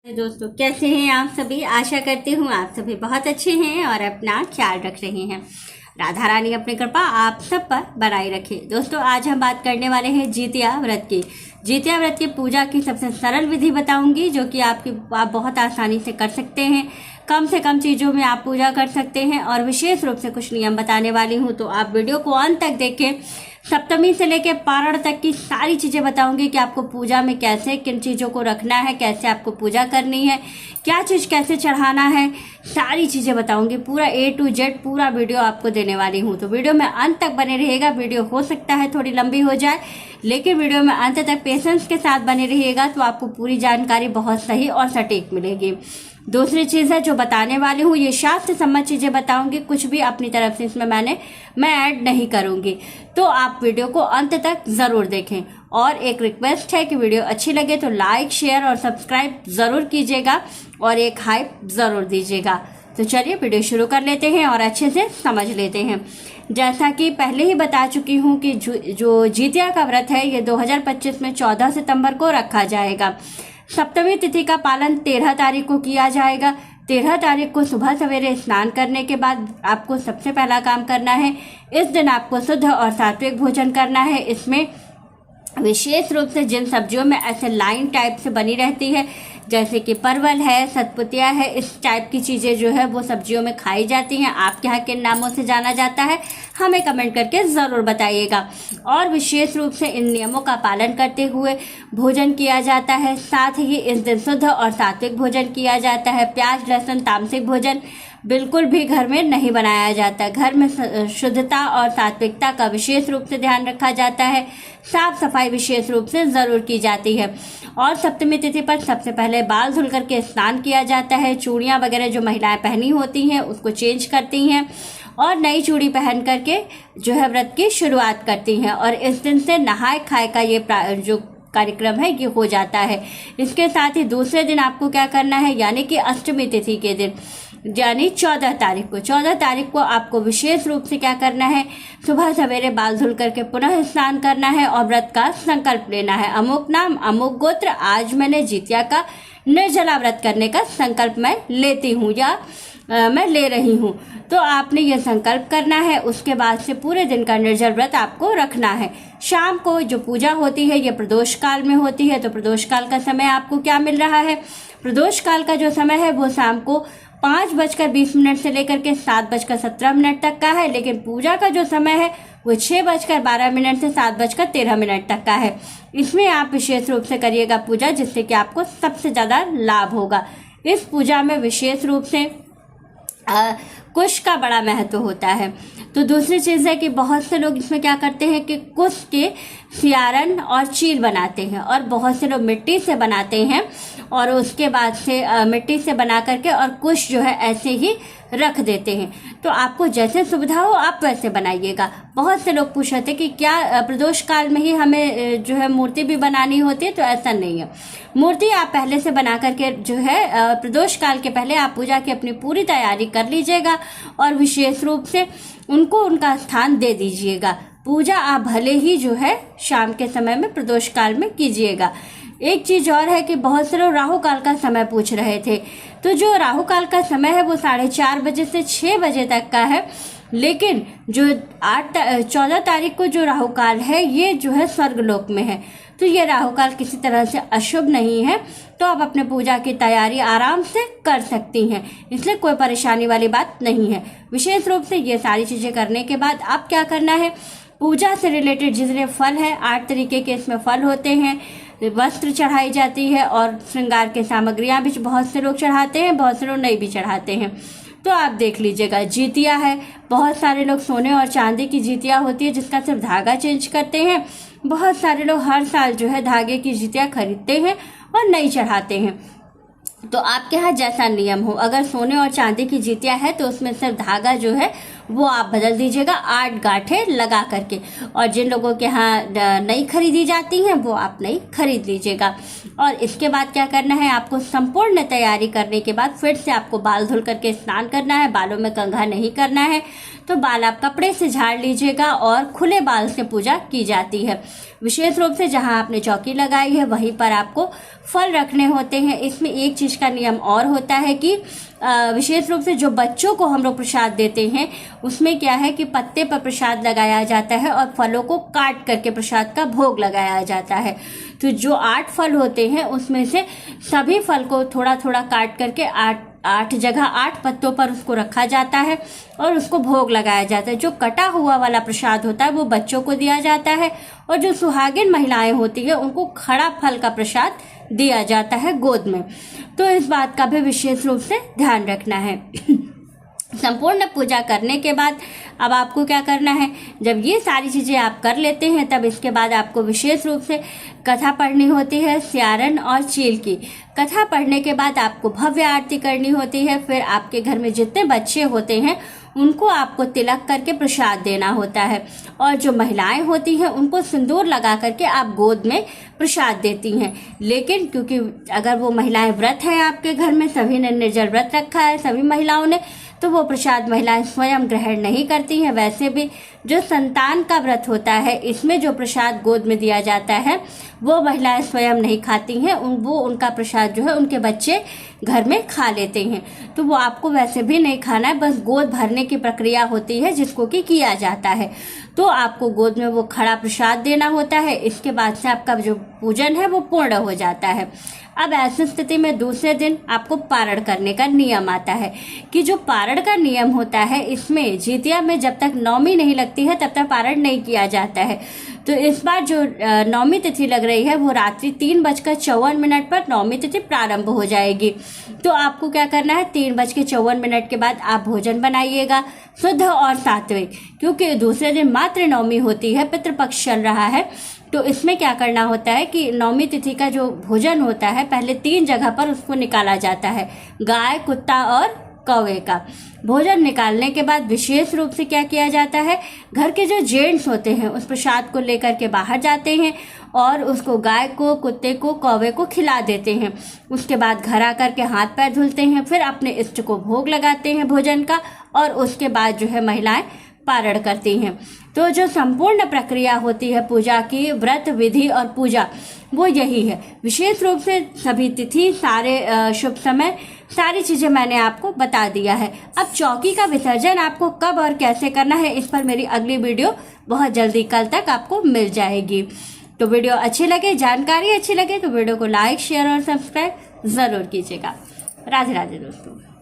दोस्तों, कैसे हैं आप सभी। आशा करती हूँ आप सभी बहुत अच्छे हैं और अपना ख्याल रख रहे हैं। राधा रानी अपनी कृपा आप सब पर बनाए रखे। दोस्तों, आज हम बात करने वाले हैं जितिया व्रत की। जितिया व्रत की पूजा की सबसे सरल विधि बताऊंगी, जो कि आप बहुत आसानी से कर सकते हैं। कम से कम चीज़ों में आप पूजा कर सकते हैं और विशेष रूप से कुछ नियम बताने वाली हूँ, तो आप वीडियो को अंत तक देखें। सप्तमी से लेकर पारण तक की सारी चीज़ें बताऊंगी कि आपको पूजा में कैसे किन चीज़ों को रखना है, कैसे आपको पूजा करनी है, क्या चीज़ कैसे चढ़ाना है, सारी चीज़ें बताऊंगी। पूरा A to Z पूरा वीडियो आपको देने वाली हूँ, तो वीडियो में अंत तक बने रहिएगा। वीडियो हो सकता है थोड़ी लंबी हो जाए, लेकिन वीडियो में अंत तक पेशेंस के साथ बने रहिएगा तो आपको पूरी जानकारी बहुत सही और सटीक मिलेगी। दूसरी चीज़ है जो बताने वाली हूँ, ये शास्त्र सम्मत चीज़ें बताऊंगी, कुछ भी अपनी तरफ से इसमें मैं ऐड नहीं करूंगी, तो आप वीडियो को अंत तक ज़रूर देखें। और एक रिक्वेस्ट है कि वीडियो अच्छी लगे तो लाइक, शेयर और सब्सक्राइब ज़रूर कीजिएगा और एक हाइप ज़रूर दीजिएगा। तो चलिए वीडियो शुरू कर लेते हैं और अच्छे से समझ लेते हैं। जैसा कि पहले ही बता चुकी हूँ कि जो जितिया का व्रत है ये 2025 में 14 सितंबर को रखा जाएगा। सप्तमी तिथि का पालन 13 तारीख को किया जाएगा। 13 तारीख को सुबह सवेरे स्नान करने के बाद आपको सबसे पहला काम करना है, इस दिन आपको शुद्ध और सात्विक भोजन करना है। इसमें विशेष रूप से जिन सब्जियों में ऐसे लाइन टाइप से बनी रहती है, जैसे कि परवल है, सतपुतिया है, इस टाइप की चीज़ें जो है वो सब्जियों में खाई जाती हैं। आपके यहाँ किन नामों से जाना जाता है हमें कमेंट करके ज़रूर बताइएगा। और विशेष रूप से इन नियमों का पालन करते हुए भोजन किया जाता है। साथ ही इस दिन शुद्ध और सात्विक भोजन किया जाता है। प्याज लहसुन तामसिक भोजन बिल्कुल भी घर में नहीं बनाया जाता। घर में शुद्धता और सात्विकता का विशेष रूप से ध्यान रखा जाता है। साफ सफाई विशेष रूप से ज़रूर की जाती है। और सप्तमी तिथि पर सबसे पहले बाल धुल करके स्नान किया जाता है। चूड़ियाँ वगैरह जो महिलाएं पहनी होती हैं उसको चेंज करती हैं और नई चूड़ी पहन करके जो है व्रत की शुरुआत करती हैं। और इस दिन से नहाय खाए का ये जो कार्यक्रम है ये हो जाता है। इसके साथ ही दूसरे दिन आपको क्या करना है, यानी कि अष्टमी तिथि के दिन यानी 14 तारीख को आपको विशेष रूप से क्या करना है, सुबह सवेरे बाल धुल करके पुनः स्नान करना है और व्रत का संकल्प लेना है। अमुक नाम अमुक गोत्र, आज मैंने जितिया का निर्जला व्रत करने का संकल्प मैं लेती हूँ या मैं ले रही हूँ। तो आपने ये संकल्प करना है। उसके बाद से पूरे दिन का निर्जल व्रत आपको रखना है। शाम को जो पूजा होती है ये प्रदोष काल में होती है, तो प्रदोष काल का समय आपको क्या मिल रहा है, प्रदोष काल का जो समय है वो शाम को 5:20 से लेकर के 7:17 तक का है। लेकिन पूजा का जो समय है वो 6:12 से 7:13 तक का है। इसमें आप विशेष रूप से करिएगा पूजा, जिससे कि आपको सबसे ज़्यादा लाभ होगा। इस पूजा में विशेष रूप से कुश का बड़ा महत्व होता है। तो दूसरी चीज़ है कि बहुत से लोग इसमें क्या करते हैं कि कुश के सियारन और चील बनाते हैं, और बहुत से लोग मिट्टी से बनाते हैं और उसके बाद से मिट्टी से बना करके और कुश जो है ऐसे ही रख देते हैं। तो आपको जैसे सुविधा हो आप वैसे बनाइएगा। बहुत से लोग पूछ रहे थे कि क्या प्रदोष काल में ही हमें जो है मूर्ति भी बनानी होती है, तो ऐसा नहीं है। मूर्ति आप पहले से बना करके जो है प्रदोष काल के पहले आप पूजा की अपनी पूरी तैयारी कर लीजिएगा और विशेष रूप से उनको उनका स्थान दे दीजिएगा। पूजा आप भले ही जो है शाम के समय में प्रदोष काल में कीजिएगा। एक चीज और है कि बहुत से लोग राहु काल का समय पूछ रहे थे, तो जो राहु काल का समय है वो 4:30 बजे से 6 बजे तक का है। लेकिन जो 14 तारीख को जो राहु काल है ये जो है स्वर्गलोक में है, तो ये राहु काल किसी तरह से अशुभ नहीं है। तो आप अपने पूजा की तैयारी आराम से कर सकती हैं, इसलिए कोई परेशानी वाली बात नहीं है। विशेष रूप से ये सारी चीजें करने के बाद आप क्या करना है, पूजा से रिलेटेड जितने फल है, 8 तरीके के इसमें फल होते हैं, वस्त्र चढ़ाई जाती है और श्रृंगार के सामग्रियां भी बहुत से लोग चढ़ाते हैं, बहुत से लोग नहीं भी चढ़ाते हैं। तो आप देख लीजिएगा। जितिया है, बहुत सारे लोग सोने और चांदी की जितिया होती है जिसका सिर्फ धागा चेंज करते हैं। बहुत सारे लोग हर साल जो है धागे की जितिया खरीदते हैं और नहीं चढ़ाते हैं। तो आपके यहाँ जैसा नियम हो, अगर सोने और चांदी की जितिया है तो उसमें सिर्फ धागा जो है वो आप बदल दीजिएगा 8 गांठें लगा करके। और जिन लोगों के यहाँ नई खरीदी जाती हैं वो आप नई खरीद लीजिएगा। और इसके बाद क्या करना है, आपको संपूर्ण तैयारी करने के बाद फिर से आपको बाल धुल करके स्नान करना है। बालों में कंघा नहीं करना है, तो बाल आप कपड़े से झाड़ लीजिएगा और खुले बाल से पूजा की जाती है। विशेष रूप से जहां आपने चौकी लगाई है वहीं पर आपको फल रखने होते हैं। इसमें एक चीज का नियम और होता है कि विशेष रूप से जो बच्चों को हम लोग प्रसाद देते हैं उसमें क्या है कि पत्ते पर प्रसाद लगाया जाता है और फलों को काट करके प्रसाद का भोग लगाया जाता है। तो जो 8 फल होते हैं उसमें से सभी फल को थोड़ा थोड़ा काट करके 8 जगह 8 पत्तों पर उसको रखा जाता है और उसको भोग लगाया जाता है। जो कटा हुआ वाला प्रसाद होता है वो बच्चों को दिया जाता है और जो सुहागिन महिलाएं होती है उनको खड़ा फल का प्रसाद दिया जाता है गोद में। तो इस बात का भी विशेष रूप से ध्यान रखना है। संपूर्ण पूजा करने के बाद अब आपको क्या करना है, जब ये सारी चीजें आप कर लेते हैं तब इसके बाद आपको विशेष रूप से कथा पढ़नी होती है, स्यारन और चील की। कथा पढ़ने के बाद आपको भव्य आरती करनी होती है। फिर आपके घर में जितने बच्चे होते हैं उनको आपको तिलक करके प्रसाद देना होता है और जो महिलाएं होती हैं उनको सिंदूर लगा करके आप गोद में प्रसाद देती हैं। लेकिन क्योंकि अगर वो महिलाएं व्रत है आपके घर में, सभी ने निर्जल व्रत रखा है सभी महिलाओं ने, तो वो प्रसाद महिलाएं स्वयं ग्रहण नहीं करती हैं। वैसे भी जो संतान का व्रत होता है इसमें जो प्रसाद गोद में दिया जाता है वो महिलाएं स्वयं नहीं खाती हैं, वो उनका प्रसाद जो है उनके बच्चे घर में खा लेते हैं। तो वो आपको वैसे भी नहीं खाना है, बस गोद भरने की प्रक्रिया होती है जिसको कि किया जाता है। तो आपको गोद में वो खड़ा प्रसाद देना होता है। इसके बाद से आपका जो पूजन है वो पूर्ण हो जाता है। अब ऐसी स्थिति में दूसरे दिन आपको पारण करने का नियम आता है कि जो पारण का नियम होता है इसमें जितिया में जब तक नौमी नहीं लगती है तब तक पारण नहीं किया जाता है। तो इस बार जो नौमी तिथि लग रही है वो रात्रि 3:54 पर नौमी तिथि प्रारंभ हो जाएगी। तो आपको क्या करना है, 3:54 के बाद आप भोजन बनाइएगा शुद्ध और सात्विक, क्योंकि दूसरे दिन मात्र नौमी होती है, पितृपक्ष चल रहा है। तो इसमें क्या करना होता है कि नौमी तिथि का जो भोजन होता है पहले 3 जगह पर उसको निकाला जाता है, गाय, कुत्ता और कौवे का। भोजन निकालने के बाद विशेष रूप से क्या किया जाता है, घर के जो जेंट्स होते हैं उस प्रसाद को लेकर के बाहर जाते हैं और उसको गाय को, कुत्ते को, कौवे को खिला देते हैं। उसके बाद घर आकर के हाथ पैर धुलते हैं, फिर अपने इष्ट को भोग लगाते हैं भोजन का और उसके बाद जो है महिलाएं पारण करती हैं। तो जो संपूर्ण प्रक्रिया होती है पूजा की, व्रत विधि और पूजा, वो यही है। विशेष रूप से सभी तिथि, सारे शुभ समय, सारी चीजें मैंने आपको बता दिया है। अब चौकी का विसर्जन आपको कब और कैसे करना है इस पर मेरी अगली वीडियो बहुत जल्दी कल तक आपको मिल जाएगी। तो वीडियो अच्छी लगे, जानकारी अच्छी लगे तो वीडियो को लाइक, शेयर और सब्सक्राइब जरूर कीजिएगा। राधे राधे दोस्तों।